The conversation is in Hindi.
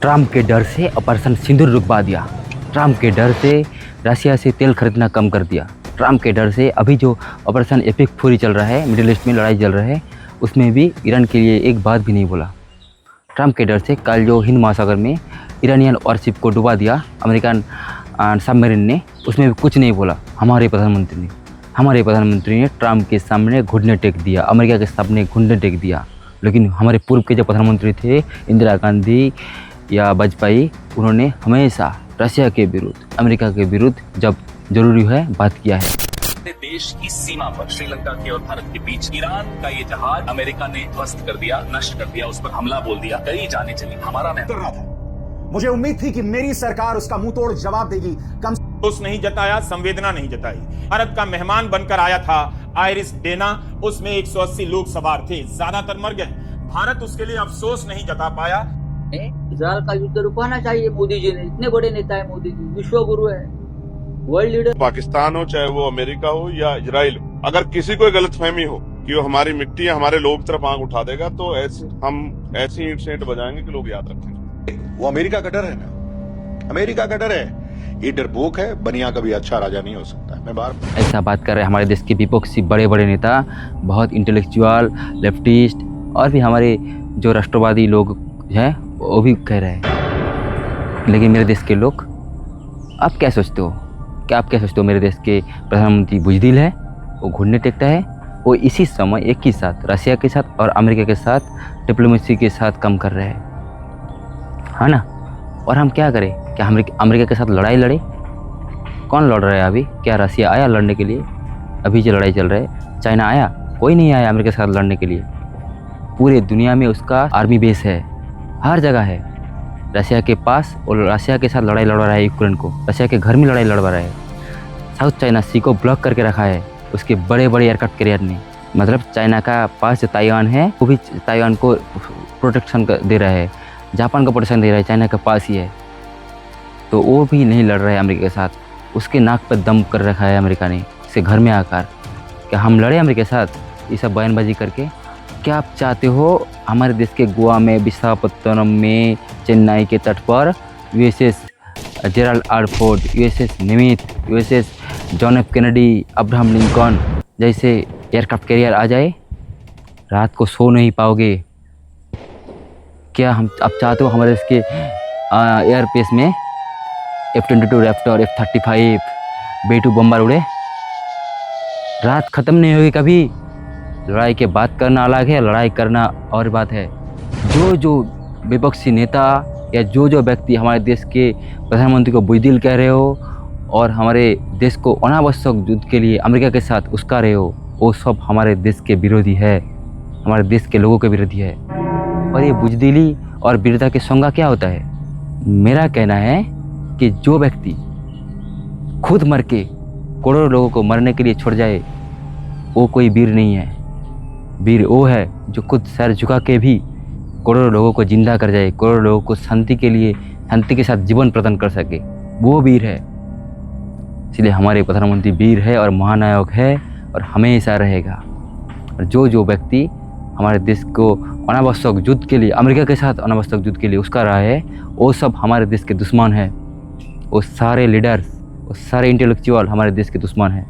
ट्रम्प के डर से ऑपरेशन सिंदूर रुकवा दिया। ट्रम्प के डर से रशिया से तेल खरीदना कम कर दिया। ट्रम्प के डर से अभी जो ऑपरेशन एपिक फुरी चल रहा है, मिडिल ईस्ट में लड़ाई चल रहा है, उसमें भी ईरान के लिए एक बात भी नहीं बोला। ट्रम्प के डर से कल जो हिंद महासागर में ईरानियन वॉरशिप को डुबा दिया अमेरिकन सबमरीन ने, उसमें भी कुछ नहीं बोला हमारे प्रधानमंत्री ने ट्रम्प के सामने घुटने टेक दिया, अमेरिका के सामने घुटने टेक दिया। लेकिन हमारे पूर्व के जो प्रधानमंत्री थे इंदिरा गांधी या वाजपेयी, उन्होंने हमेशा रशिया के विरुद्ध, अमेरिका के विरुद्ध जब जरूरी है बात किया है। देश की सीमा पर श्रीलंका के और भारत के बीच ईरान का ये जहाज अमेरिका ने ध्वस्त कर दिया, नष्ट कर दिया, उस पर हमला बोल दिया, कई जाने चली। हमारा कर रहा था, मुझे उम्मीद थी कि मेरी सरकार उसका मुंह तोड़ जवाब देगी। कम अफसोस नहीं जताया, संवेदना नहीं जताई। भारत का मेहमान बनकर आया था आयरिस डेना, उसमें 180 लोग सवार थे, ज्यादातर मर गए। भारत उसके लिए अफसोस नहीं जता पाया। इजराइल का युद्ध रुकवाना चाहिए मोदी जी ने। इतने बड़े नेता है मोदी जी, विश्व गुरु है, वर्ल्ड लीडर। पाकिस्तान हो, चाहे वो अमेरिका हो या इजराइल हो, अगर किसी को गलतफहमी हो कि वो हमारी मिट्टी या हमारे लोग तरफ आंख उठा देगा, तो हम ऐसी ईंट सेंट बजाएंगे कि लोग याद रखेंगे। वो अमेरिका का डर है ना, अमेरिका का डर है। ये डरपोक है, बनिया कभी अच्छा राजा नहीं हो सकता। मैं बार ऐसा बात कर रहे हैं हमारे देश के विपक्षी बड़े बड़े नेता, बहुत इंटेलेक्चुअल, लेफ्टिस्ट और भी हमारे जो राष्ट्रवादी लोग हैं वो भी कह रहे हैं। लेकिन मेरे देश के लोग, आप क्या सोचते हो? आप क्या सोचते हो? मेरे देश के प्रधानमंत्री बुजदिल है, वो घुटने टेकता है। वो इसी समय एक ही साथ रशिया के साथ और अमेरिका के साथ डिप्लोमेसी के साथ काम कर रहे हैं, है ना। और हम क्या करें? क्या अमेरिका के साथ लड़ाई लड़े? कौन लड़ रहा है अभी? क्या रशिया आया लड़ने के लिए? अभी जो लड़ाई चल रहा है, चाइना आया? कोई नहीं आया अमेरिका के साथ लड़ने के लिए। पूरे दुनिया में उसका आर्मी बेस है, हर जगह है रशिया के पास। और रशिया के साथ लड़ाई लड़ रहा है यूक्रेन को, रशिया के घर में लड़ाई लड़ रहा है। साउथ चाइना सी को ब्लॉक करके रखा है उसके बड़े बड़े एयरक्राफ्ट कैरियर ने। मतलब चाइना का पास जो ताइवान है, वो भी ताइवान को प्रोटेक्शन दे रहा है, जापान को प्रोटेक्शन दे रहा है, चाइना के पास ही है। तो वो भी नहीं लड़ रहा है अमेरिका के साथ। उसके नाक पर दम कर रखा है अमेरिका ने, इसके घर में आकर। क्या हम लड़े अमेरिका के साथ ये सब बयानबाजी करके? क्या आप चाहते हो हमारे देश के गोवा में, विशाखापत्तनम में, चेन्नई के तट पर USS Gerald R Ford, USS Nimitz, USS John F Kennedy, Abraham Lincoln जैसे एयरक्राफ्ट कैरियर आ जाए? रात को सो नहीं पाओगे। क्या आप चाहते हो हमारे देश के एयरपेस में F-22 रैप्टर, F-35 B-2 बम्बर उड़े? रात ख़त्म नहीं होगी कभी। लड़ाई के बात करना अलग है, लड़ाई करना और बात है। जो विपक्षी नेता या जो व्यक्ति हमारे देश के प्रधानमंत्री को बुजदिल कह रहे हो और हमारे देश को अनावश्यक युद्ध के लिए अमेरिका के साथ उस्का रहे हो, वो सब हमारे देश के विरोधी है, हमारे देश के लोगों के विरोधी है। और ये बुजदिली और वीरता के संज्ञा क्या होता है? मेरा कहना है कि जो व्यक्ति खुद मर के करोड़ों लोगों को मरने के लिए छोड़ जाए, वो कोई वीर नहीं है। वीर वो है जो खुद सर झुका के भी करोड़ों लोगों को जिंदा कर जाए, करोड़ों लोगों को शांति के लिए, शांति के साथ जीवन प्रदान कर सके, वो वीर है। इसलिए हमारे प्रधानमंत्री वीर है और महानायक है और हमेशा रहेगा। और जो व्यक्ति हमारे देश को अनावश्यक युद्ध के लिए, अमेरिका के साथ अनावश्यक युद्ध के लिए उसका रहा है, वो सब हमारे देश के दुश्मन हैं। वो सारे लीडर्स, वो सारे इंटेलेक्चुअल हमारे देश के दुश्मन हैं।